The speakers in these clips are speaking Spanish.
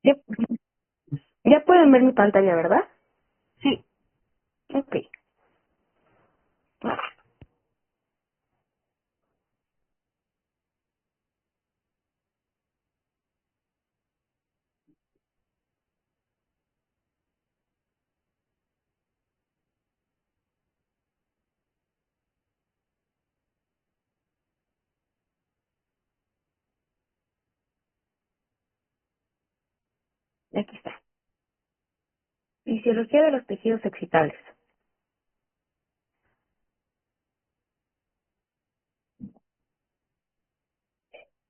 Ya, ya pueden ver mi pantalla, ¿verdad? Sí, Ok. Ah, aquí está. Fisiología de los tejidos excitables.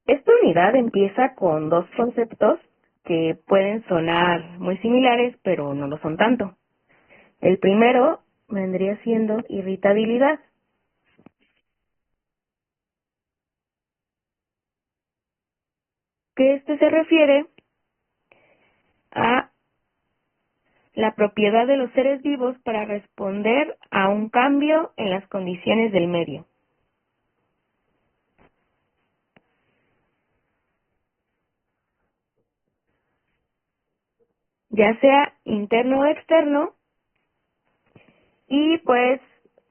Esta unidad empieza con dos conceptos que pueden sonar muy similares, pero no lo son tanto. El primero vendría siendo irritabilidad, que este se refiere a la propiedad de los seres vivos para responder a un cambio en las condiciones del medio, ya sea interno o externo, y pues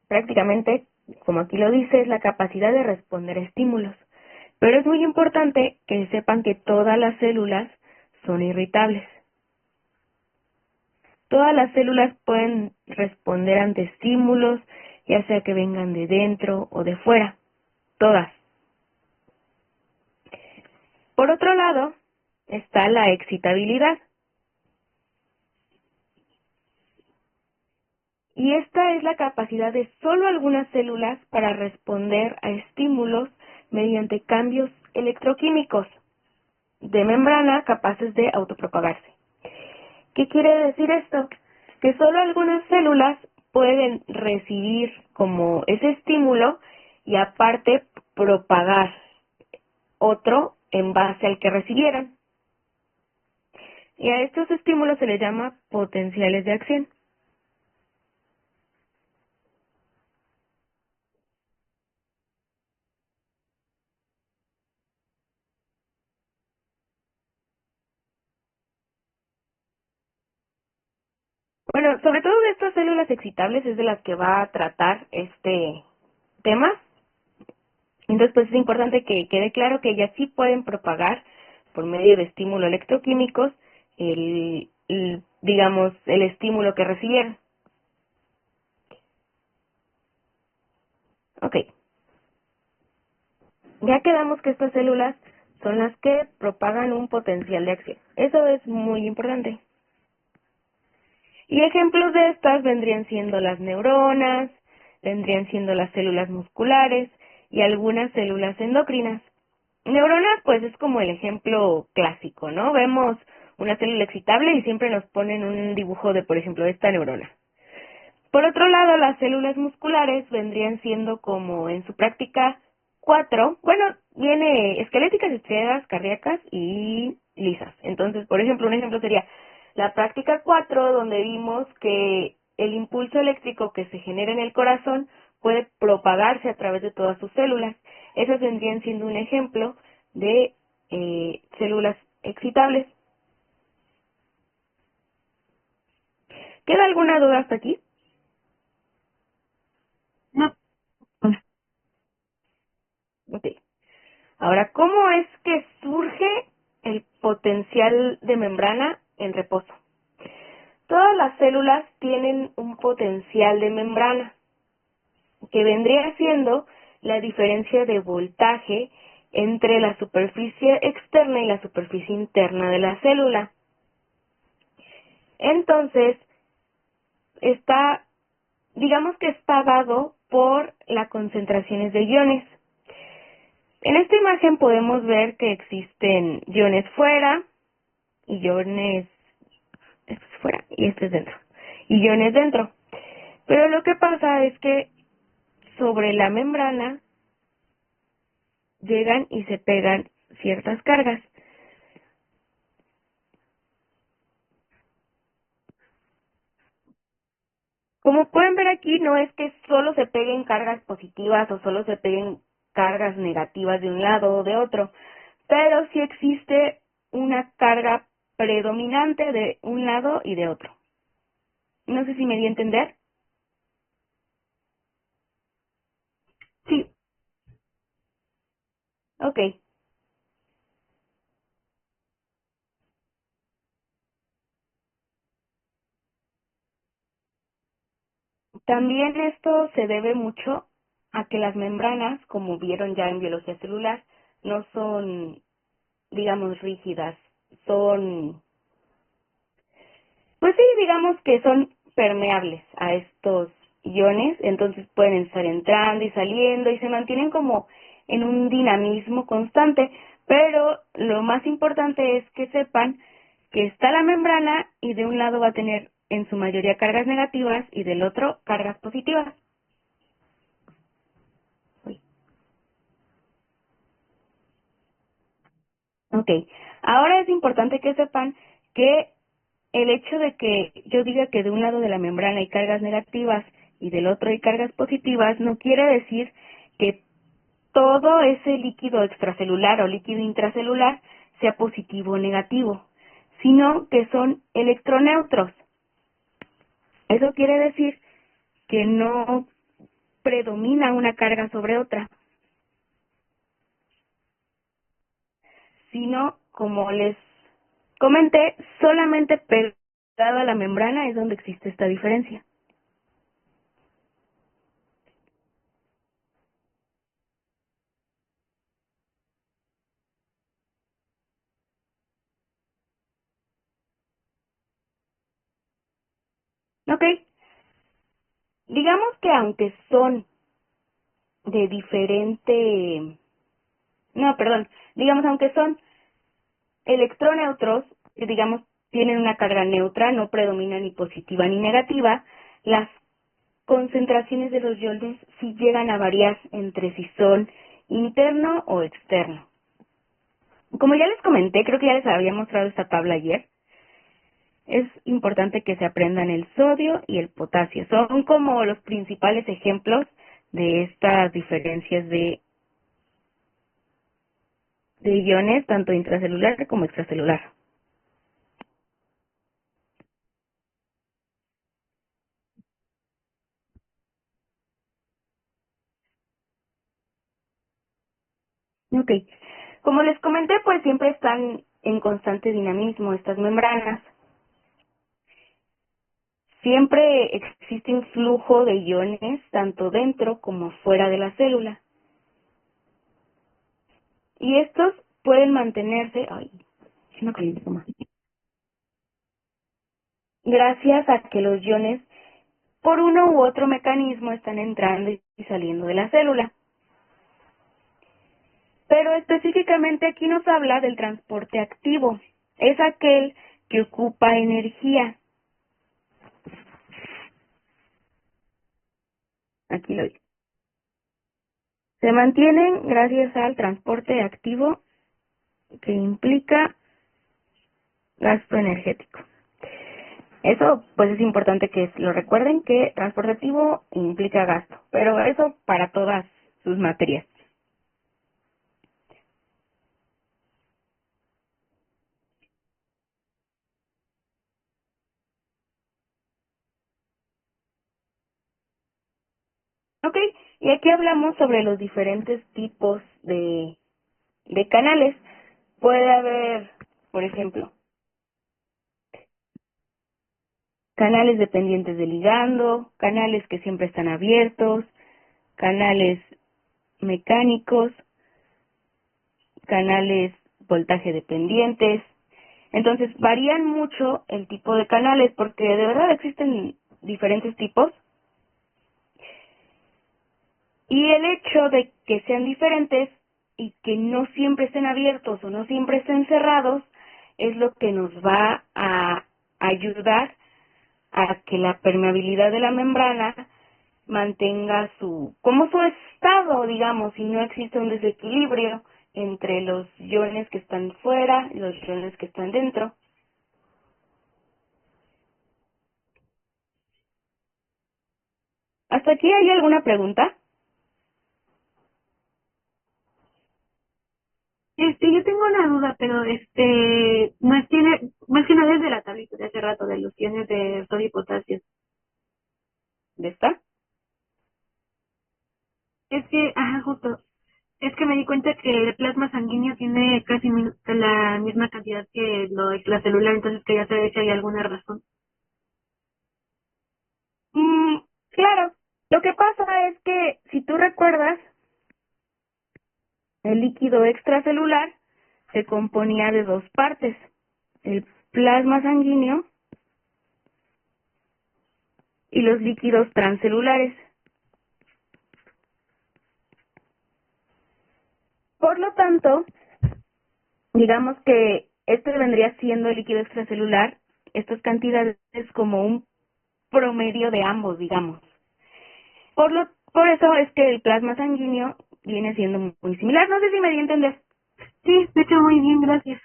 prácticamente, como aquí lo dice, es la capacidad de responder a estímulos. Pero es muy importante que sepan que todas las células son irritables. Todas las células pueden responder ante estímulos, ya sea que vengan de dentro o de fuera. Todas. Por otro lado, está la excitabilidad. Y esta es la capacidad de solo algunas células para responder a estímulos mediante cambios electroquímicos de membrana capaces de autopropagarse. ¿Qué quiere decir esto? Que solo algunas células pueden recibir como ese estímulo y aparte propagar otro en base al que recibieron. Y a estos estímulos se les llama potenciales de acción. Bueno, sobre todo de estas células excitables es de las que va a tratar este tema. Entonces, pues es importante que quede claro que ellas sí pueden propagar por medio de estímulos electroquímicos digamos, el estímulo que recibieron. Ok, ya quedamos que estas células son las que propagan un potencial de acción. Eso es muy importante. Y ejemplos de estas vendrían siendo las neuronas, vendrían siendo las células musculares y algunas células endocrinas. Neuronas, pues es como el ejemplo clásico, ¿no? Vemos una célula excitable y siempre nos ponen un dibujo de, por ejemplo, esta neurona. Por otro lado, las células musculares vendrían siendo como en su práctica cuatro, bueno, viene esqueléticas, estriadas, cardíacas y lisas. Entonces, por ejemplo, un ejemplo sería la práctica 4, donde vimos que el impulso eléctrico que se genera en el corazón puede propagarse a través de todas sus células. Esas vendrían siendo un ejemplo de células excitables. ¿Queda alguna duda hasta aquí? no, pues, Ok. Ahora, ¿cómo es que surge el potencial de membrana en reposo? Todas las células tienen un potencial de membrana, que vendría siendo la diferencia de voltaje entre la superficie externa y la superficie interna de la célula. Entonces, está, digamos que está dado por las concentraciones de iones. En esta imagen podemos ver que existen iones fuera y iones, esto es fuera y este es dentro, y iones dentro. Pero lo que pasa es que sobre la membrana llegan y se pegan ciertas cargas. Como pueden ver aquí, no es que solo se peguen cargas positivas o solo se peguen cargas negativas de un lado o de otro, pero sí existe una carga predominante de un lado y de otro. No sé si me di a entender. Sí. Ok. También esto se debe mucho a que las membranas, como vieron ya en biología celular, no son, digamos, rígidas, son, pues sí, digamos que son permeables a estos iones, entonces pueden estar entrando y saliendo y se mantienen como en un dinamismo constante, pero lo más importante es que sepan que está la membrana y de un lado va a tener en su mayoría cargas negativas y del otro cargas positivas. Ok, ahora es importante que sepan que el hecho de que yo diga que de un lado de la membrana hay cargas negativas y del otro hay cargas positivas no quiere decir que todo ese líquido extracelular o líquido intracelular sea positivo o negativo, sino que son electroneutros. Eso quiere decir que no predomina una carga sobre otra, sino, como les comenté, solamente pegada a la membrana es donde existe esta diferencia. ¿Ok? Digamos que aunque son de diferente, no, perdón, digamos aunque son electroneutros, que digamos tienen una carga neutra, no predomina ni positiva ni negativa, las concentraciones de los iones sí llegan a variar entre si son interno o externo. Como ya les comenté, creo que ya les había mostrado esta tabla ayer, es importante que se aprendan el sodio y el potasio. Son como los principales ejemplos de estas diferencias de iones, tanto intracelular como extracelular. Ok. Como les comenté, pues siempre están en constante dinamismo estas membranas. Siempre existe un flujo de iones tanto dentro como fuera de la célula. Y estos pueden mantenerse, sí me caliento más, gracias a que los iones por uno u otro mecanismo están entrando y saliendo de la célula. Pero específicamente aquí nos habla del transporte activo. Es aquel que ocupa energía. Aquí lo dice. Se mantienen gracias al transporte activo que implica gasto energético. Eso pues es importante que lo recuerden, que transporte activo implica gasto, pero eso para todas sus materias. Ok, y aquí hablamos sobre los diferentes tipos de canales. Puede haber, por ejemplo, canales dependientes del ligando, canales que siempre están abiertos, canales mecánicos, canales voltaje dependientes. Entonces varían mucho el tipo de canales porque de verdad existen diferentes tipos y el hecho de que sean diferentes y que no siempre estén abiertos o no siempre estén cerrados es lo que nos va a ayudar a que la permeabilidad de la membrana mantenga como su estado, digamos, y no existe un desequilibrio entre los iones que están fuera y los iones que están dentro. ¿Hasta aquí hay alguna pregunta? Yo tengo una duda, pero no tiene, de los iones de sodio y potasio. ¿De esta? Es que, ajá, justo, es que me di cuenta que el plasma sanguíneo tiene casi la misma cantidad que lo extracelular, entonces quería saber si hay alguna razón. Mm, claro. Lo que pasa es que, si tú recuerdas, el líquido extracelular se componía de dos partes, el plasma sanguíneo y los líquidos transcelulares. Por lo tanto, digamos que este vendría siendo el líquido extracelular, estas cantidades como un promedio de ambos, digamos. Por eso es que el plasma sanguíneo viene siendo muy similar. No sé si me di a entender. Sí, de hecho, muy bien, gracias.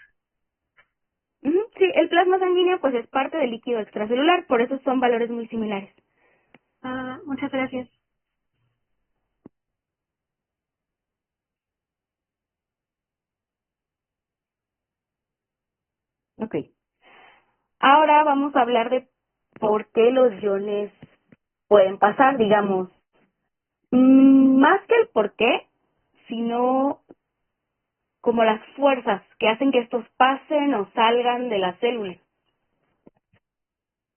Ujú, sí, el plasma sanguíneo pues es parte del líquido extracelular, por eso son valores muy similares. Ah, muchas gracias. Ok. Ahora vamos a hablar de por qué los iones pueden pasar, digamos. Más que el por qué, sino como las fuerzas que hacen que estos pasen o salgan de la célula.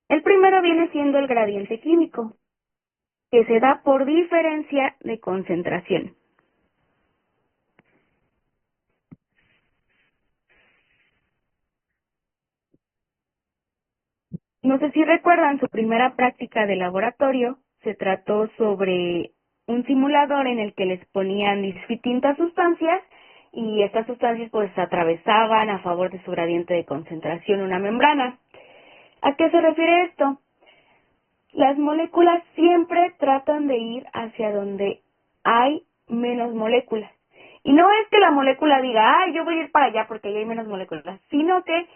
El primero viene siendo el gradiente químico, que se da por diferencia de concentración. No sé si recuerdan su primera práctica de laboratorio, se trató sobre un simulador en el que les ponían distintas sustancias y estas sustancias pues atravesaban a favor de su gradiente de concentración una membrana. ¿A qué se refiere esto? Las moléculas siempre tratan de ir hacia donde hay menos moléculas. Y no es que la molécula diga, ay, yo voy a ir para allá porque ahí hay menos moléculas, sino que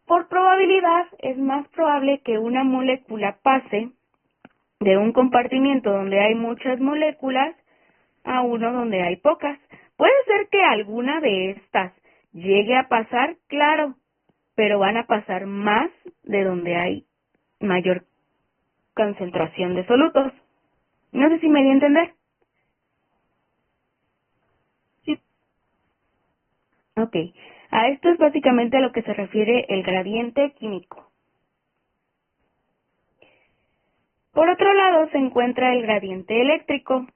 por probabilidad es más probable que una molécula pase de un compartimiento donde hay muchas moléculas a uno donde hay pocas. Puede ser que alguna de estas llegue a pasar, claro, pero van a pasar más de donde hay mayor concentración de solutos. No sé si me di a entender. Sí, Ok. A esto es básicamente a lo que se refiere el gradiente químico. Por otro lado se encuentra el gradiente eléctrico.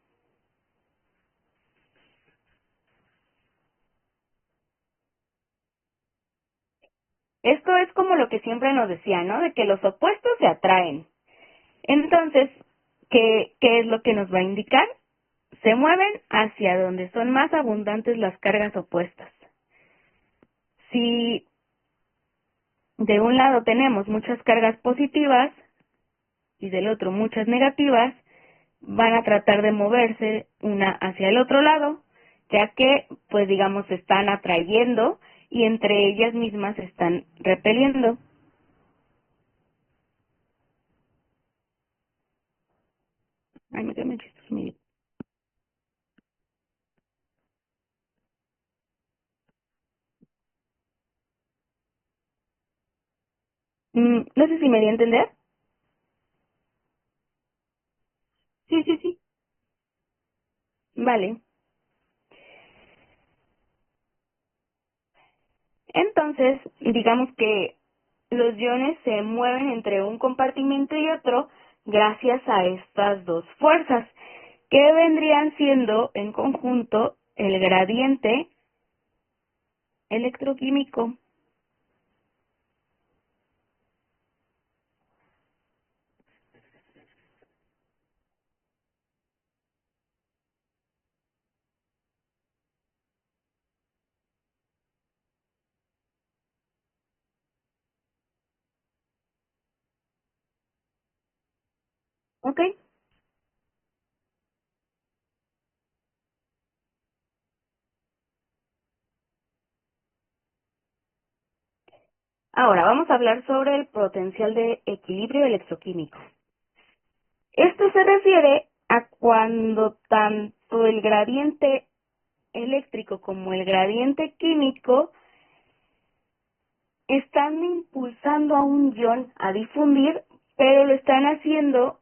Esto es como lo que siempre nos decía, ¿no? De que los opuestos se atraen. Entonces, ¿qué es lo que nos va a indicar? Se mueven hacia donde son más abundantes las cargas opuestas. Si de un lado tenemos muchas cargas positivas y del otro muchas negativas, van a tratar de moverse una hacia el otro lado, ya que, pues digamos, se están atrayendo y entre ellas mismas se están repeliendo. Ay, me quedé muy chistoso, mi vida. No sé si me di a entender. sí, sí, sí. Vale. Entonces, digamos que los iones se mueven entre un compartimento y otro gracias a estas dos fuerzas, que vendrían siendo en conjunto el gradiente electroquímico. ¿Ok? Ahora vamos a hablar sobre el potencial de equilibrio electroquímico. Esto se refiere a cuando tanto el gradiente eléctrico como el gradiente químico están impulsando a un ion a difundir, pero lo están haciendo,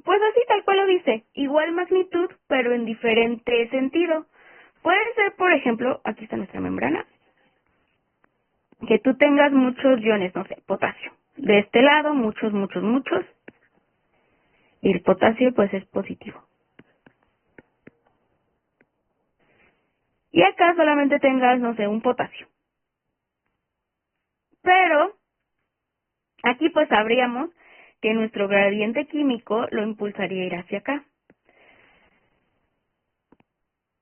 pues así tal cual lo dice, igual magnitud, pero en diferente sentido. Puede ser, por ejemplo, aquí está nuestra membrana, que tú tengas muchos iones, no sé, potasio. De este lado, muchos, y el potasio pues es positivo. Y acá solamente tengas, no sé, un potasio. Pero aquí pues sabríamos que nuestro gradiente químico lo impulsaría a ir hacia acá.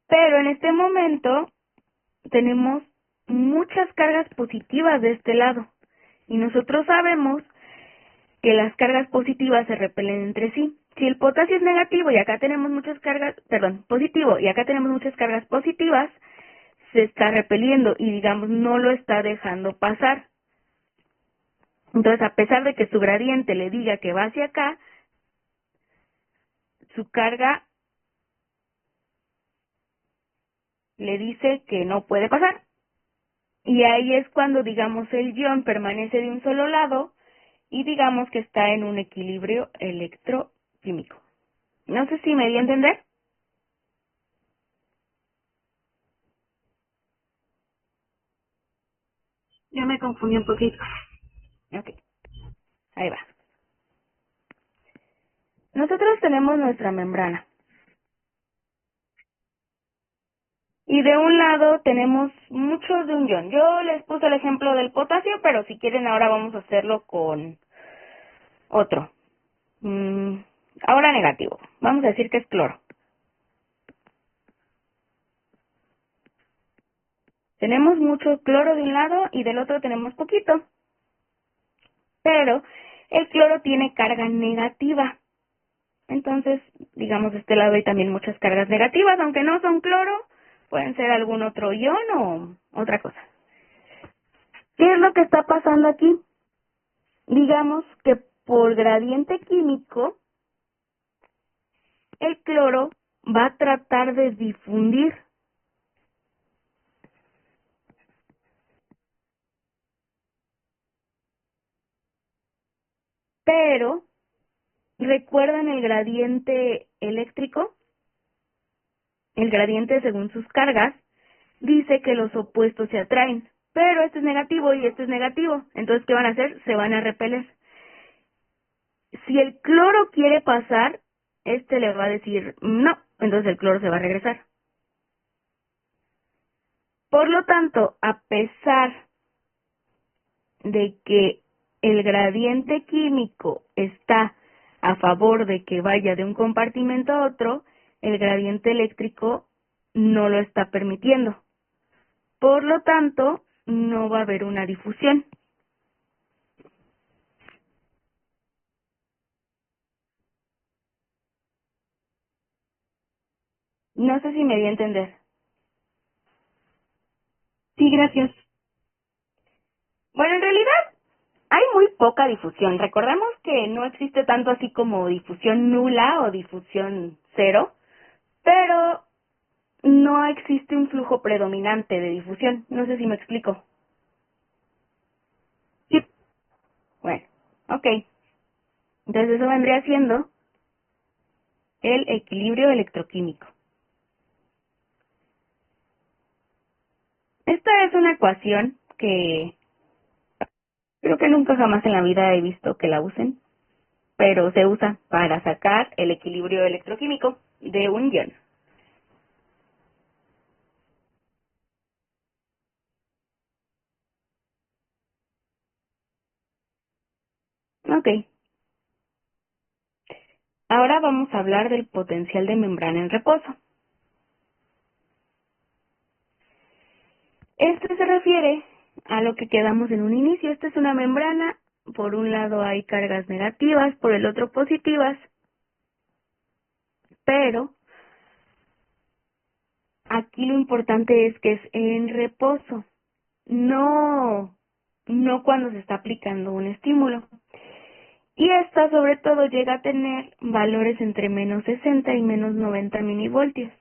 Pero en este momento tenemos muchas cargas positivas de este lado. Y nosotros sabemos que las cargas positivas se repelen entre sí. Si el potasio es negativo y acá tenemos muchas cargas, positivo, y acá tenemos muchas cargas positivas, se está repeliendo y digamos no lo está dejando pasar. Entonces, a pesar de que su gradiente le diga que va hacia acá, su carga le dice que no puede pasar. Y ahí es cuando, digamos, el ion permanece de un solo lado y digamos que está en un equilibrio electroquímico. No sé si me di a entender. Ya me confundí un poquito. Ok, ahí va. Nosotros tenemos nuestra membrana. Y de un lado tenemos muchos de un ion. Yo les puse el ejemplo del potasio, pero si quieren ahora vamos a hacerlo con otro. Ahora negativo. Vamos a decir que es cloro. Tenemos mucho cloro de un lado y del otro tenemos poquito. Pero el cloro tiene carga negativa. Entonces, digamos, de este lado hay también muchas cargas negativas, aunque no son cloro, pueden ser algún otro ion o otra cosa. ¿Qué es lo que está pasando aquí? Digamos que por gradiente químico, el cloro va a tratar de difundir. Pero, ¿recuerdan el gradiente eléctrico? El gradiente según sus cargas dice que los opuestos se atraen. Pero este es negativo y este es negativo. Entonces, ¿qué van a hacer? Se van a repeler. Si el cloro quiere pasar, este le va a decir no. Entonces el cloro se va a regresar. Por lo tanto, a pesar de que el gradiente químico está a favor de que vaya de un compartimento a otro, el gradiente eléctrico no lo está permitiendo. Por lo tanto, no va a haber una difusión. No sé si me di a entender. Sí, gracias. Bueno, en realidad hay muy poca difusión. Recordemos que no existe tanto así como difusión nula o difusión cero, pero no existe un flujo predominante de difusión. No sé si me explico. Sí, Bueno, ok. Entonces eso vendría siendo el equilibrio electroquímico. Esta es una ecuación que creo que nunca jamás en la vida he visto que la usen, pero se usa para sacar el equilibrio electroquímico de un ion. Ok. Ahora vamos a hablar del potencial de membrana en reposo. Esto se refiere a lo que quedamos en un inicio. Esta es una membrana. Por un lado hay cargas negativas, por el otro positivas, pero aquí lo importante es que es en reposo, no cuando se está aplicando un estímulo. Y esta sobre todo llega a tener valores entre menos 60 y menos 90 milivoltios.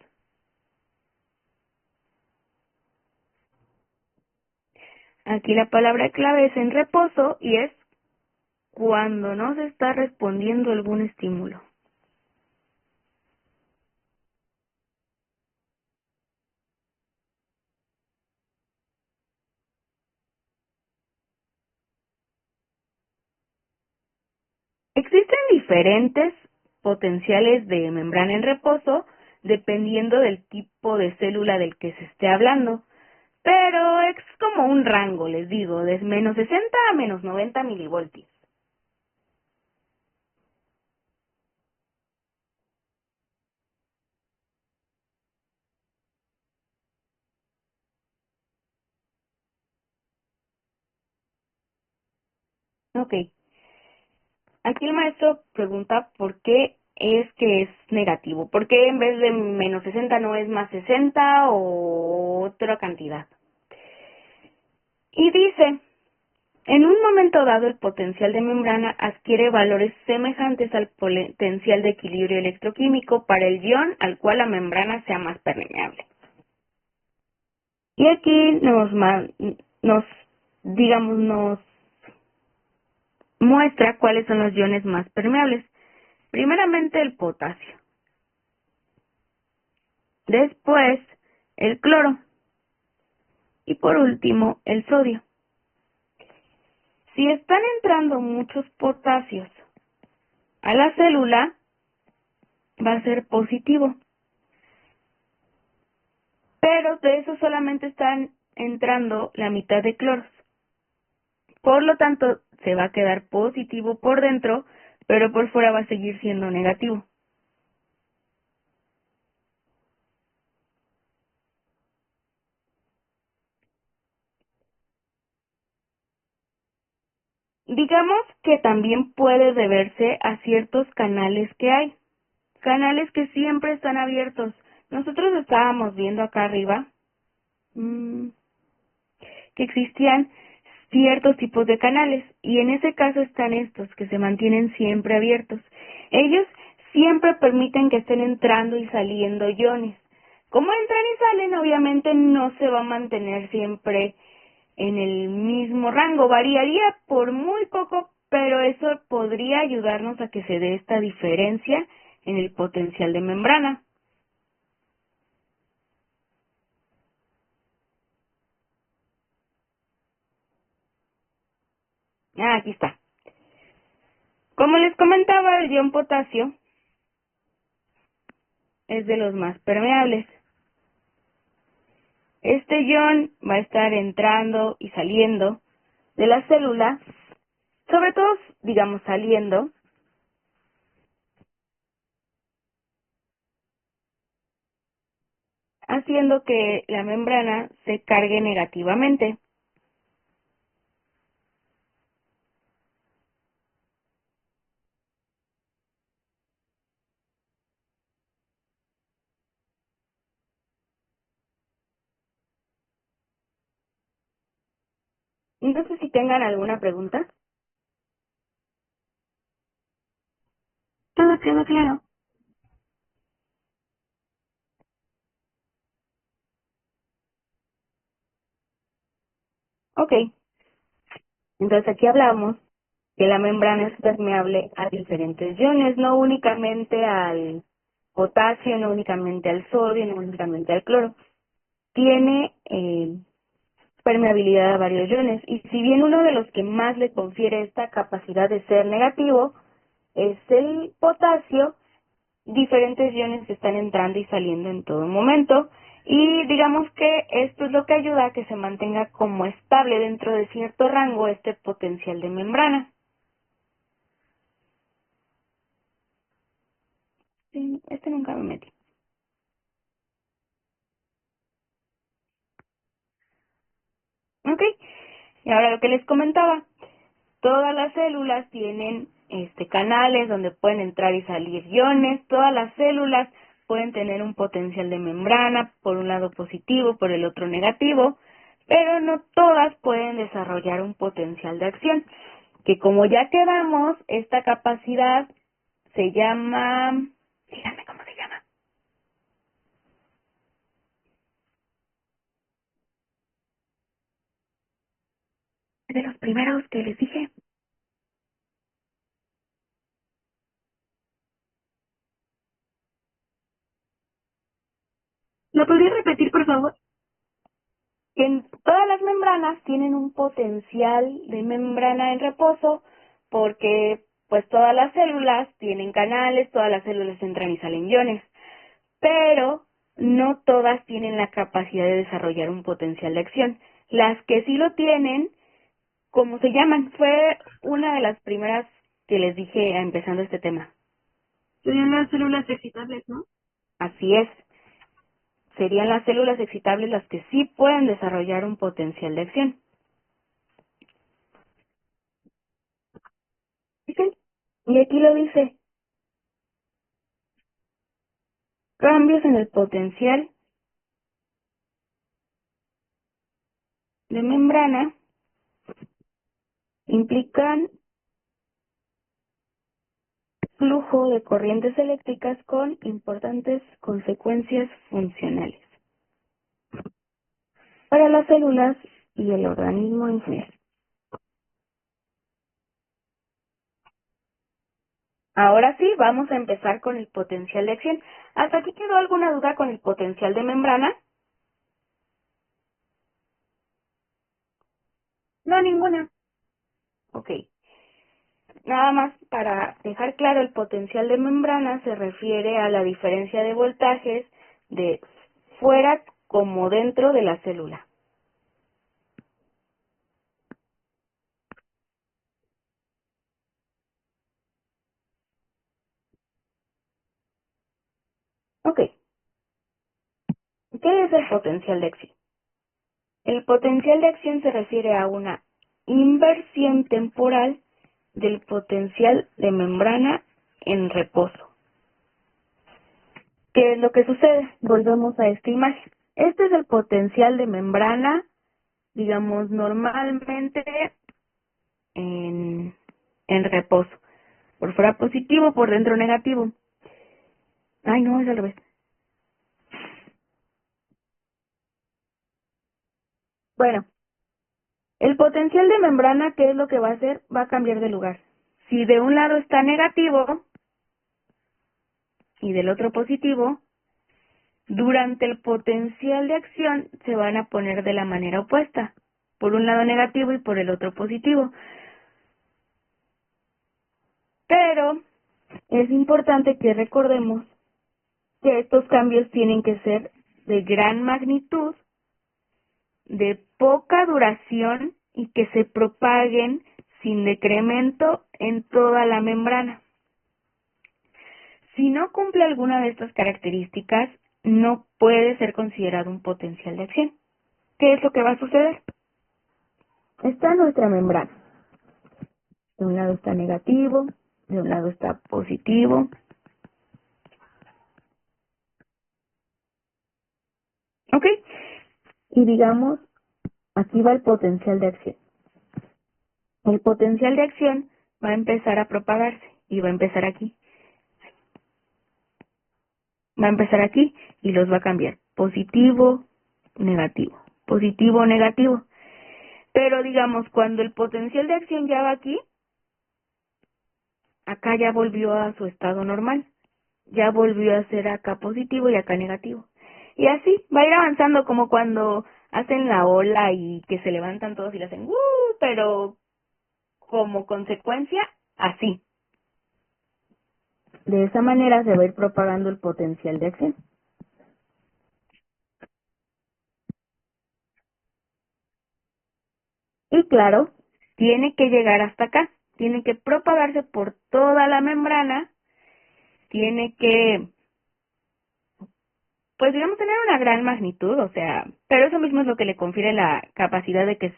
Aquí la palabra clave es en reposo y es cuando no se está respondiendo algún estímulo. Existen diferentes potenciales de membrana en reposo dependiendo del tipo de célula del que se esté hablando, pero es como un rango, les digo, de menos 60 a menos 90 milivoltios. Ok, aquí el maestro pregunta por qué es que es negativo, por qué en vez de menos 60 no es más 60 o otra cantidad. Y dice, en un momento dado el potencial de membrana adquiere valores semejantes al potencial de equilibrio electroquímico para el ion al cual la membrana sea más permeable. Y aquí nos muestra cuáles son los iones más permeables. Primeramente el potasio, después el cloro y por último el sodio. Si están entrando muchos potasios a la célula, va a ser positivo, pero de eso solamente están entrando la mitad de cloros. Por lo tanto, se va a quedar positivo por dentro, pero por fuera va a seguir siendo negativo. Digamos que también puede deberse a ciertos canales que hay, canales que siempre están abiertos. Nosotros estábamos viendo acá arriba que existían ciertos tipos de canales y en ese caso están estos que se mantienen siempre abiertos. Ellos siempre permiten que estén entrando y saliendo iones. Como entran y salen, obviamente no se va a mantener siempre en el mismo rango, variaría por muy poco, pero eso podría ayudarnos a que se dé esta diferencia en el potencial de membrana. Aquí está. Como les comentaba, el ion potasio es de los más permeables. Este ion va a estar entrando y saliendo de la célula, sobre todo, digamos, saliendo, haciendo que la membrana se cargue negativamente. No sé si tengan alguna pregunta. Todo quedó claro. Ok, entonces aquí hablamos que la membrana es permeable a diferentes iones, no únicamente al potasio, no únicamente al sodio, no únicamente al cloro. Tiene permeabilidad a varios iones y si bien uno de los que más le confiere esta capacidad de ser negativo es el potasio, diferentes iones están entrando y saliendo en todo momento y digamos que esto es lo que ayuda a que se mantenga como estable dentro de cierto rango este potencial de membrana. Sí, este nunca me metí. Ok, y ahora lo que les comentaba, todas las células tienen canales donde pueden entrar y salir iones, todas las células pueden tener un potencial de membrana, por un lado positivo, por el otro negativo, pero no todas pueden desarrollar un potencial de acción, que como ya quedamos, esta capacidad se llama, díganme cómo se llama. primeros que les dije. ¿Lo podría repetir, por favor? Que todas las membranas tienen un potencial de membrana en reposo porque pues todas las células tienen canales, todas las células entran y salen iones, pero no todas tienen la capacidad de desarrollar un potencial de acción. Las que sí lo tienen, ¿cómo se llaman? Fue una de las primeras que les dije empezando este tema. Serían las células excitables, ¿no? Así es. Serían las células excitables las que sí pueden desarrollar un potencial de acción. ¿Ok? Y aquí lo dice, cambios en el potencial de membrana implican flujo de corrientes eléctricas con importantes consecuencias funcionales para las células y el organismo en general. Ahora sí, vamos a empezar con el potencial de acción. ¿Hasta aquí quedó alguna duda con el potencial de membrana? No, ninguna. Ok. Nada más para dejar claro, el potencial de membrana se refiere a la diferencia de voltajes de fuera como dentro de la célula. Ok. ¿Qué es el potencial de acción? El potencial de acción se refiere a una inversión temporal del potencial de membrana en reposo. ¿Qué es lo que sucede? Volvemos a esta imagen. Este es el potencial de membrana, digamos, normalmente en, en reposo. Por fuera positivo, por dentro negativo. Ay, no, es al revés. Bueno, el potencial de membrana, ¿qué es lo que va a hacer? Va a cambiar de lugar. Si de un lado está negativo y del otro positivo, durante el potencial de acción se van a poner de la manera opuesta. Por un lado negativo y por el otro positivo. Pero es importante que recordemos que estos cambios tienen que ser de gran magnitud, de poca duración y que se propaguen sin decremento en toda la membrana. Si no cumple alguna de estas características, no puede ser considerado un potencial de acción. ¿Qué es lo que va a suceder? Está nuestra membrana. De un lado está negativo, de un lado está positivo. ¿Ok? Y digamos, aquí va el potencial de acción. El potencial de acción va a empezar a propagarse y va a empezar aquí. Va a empezar aquí y los va a cambiar. Positivo, negativo. Positivo, negativo. Pero digamos, cuando el potencial de acción ya va aquí, acá ya volvió a su estado normal. Ya volvió a ser acá positivo y acá negativo. Y así va a ir avanzando como cuando hacen la ola y que se levantan todos y le hacen pero como consecuencia, así. De esa manera se va a ir propagando el potencial de acción. Y claro, tiene que llegar hasta acá, tiene que propagarse por toda la membrana, tiene que, pues digamos, tener una gran magnitud, o sea, pero eso mismo es lo que le confiere la capacidad de que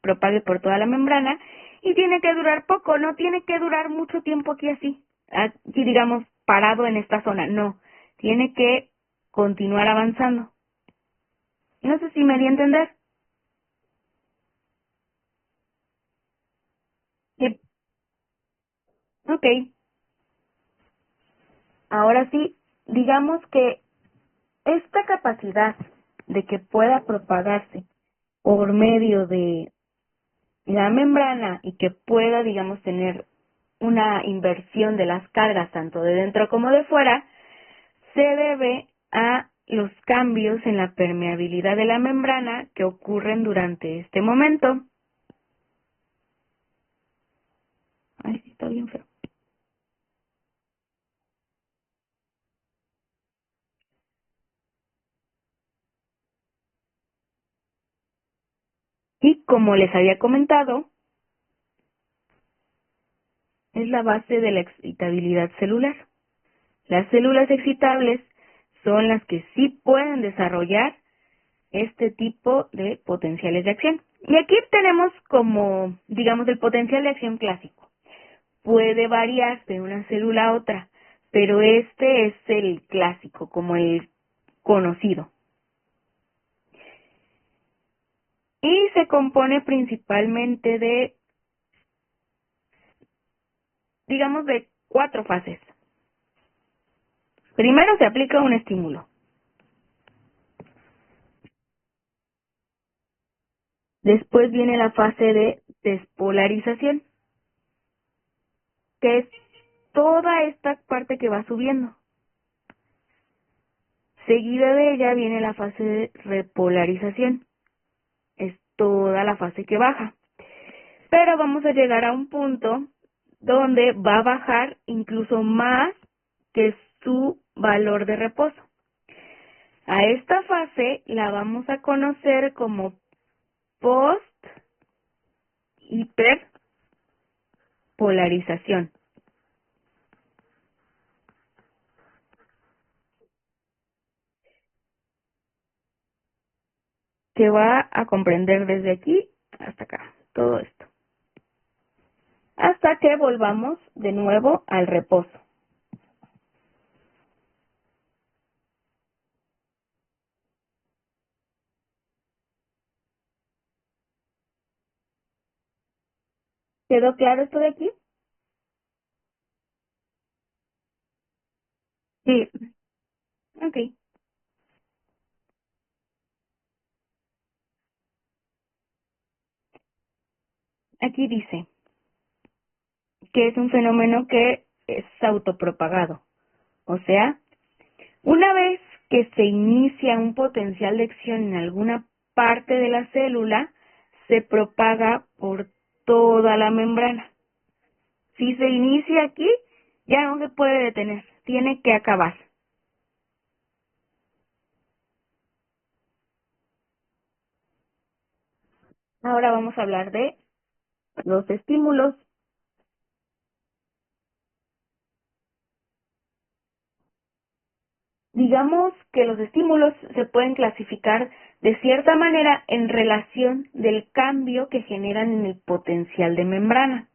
propague por toda la membrana y tiene que durar poco, no tiene que durar mucho tiempo aquí digamos, parado en esta zona, no, tiene que continuar avanzando. No sé si me di a entender. Sí. Ok, ahora sí, digamos que esta capacidad de que pueda propagarse por medio la membrana y que pueda, digamos, tener una inversión de las cargas tanto de dentro como de fuera, se debe a los cambios en la permeabilidad de la membrana que ocurren durante este momento. Ay, sí, está bien feo. Y como les había comentado, es la base de la excitabilidad celular. Las células excitables son las que sí pueden desarrollar este tipo de potenciales de acción. Y aquí tenemos como, digamos, el potencial de acción clásico. Puede variar de una célula a otra, pero este es el clásico, como el conocido. Y se compone principalmente de, digamos, de 4 fases. Primero se aplica un estímulo. Después viene la fase de despolarización, que es toda esta parte que va subiendo. Seguida de ella viene la fase de repolarización. Es toda la fase que baja. Pero vamos a llegar a un punto donde va a bajar incluso más que su valor de reposo. A esta fase la vamos a conocer como post-hiperpolarización. Que va a comprender desde aquí hasta acá, todo esto. Hasta que volvamos de nuevo al reposo. ¿Quedó claro esto de aquí? Sí. Ok. Aquí dice que es un fenómeno que es autopropagado. O sea, una vez que se inicia un potencial de acción en alguna parte de la célula, se propaga por toda la membrana. Si se inicia aquí, ya no se puede detener, tiene que acabar. Ahora vamos a hablar de los estímulos. Digamos que los estímulos se pueden clasificar de cierta manera en relación del cambio que generan en el potencial de membrana.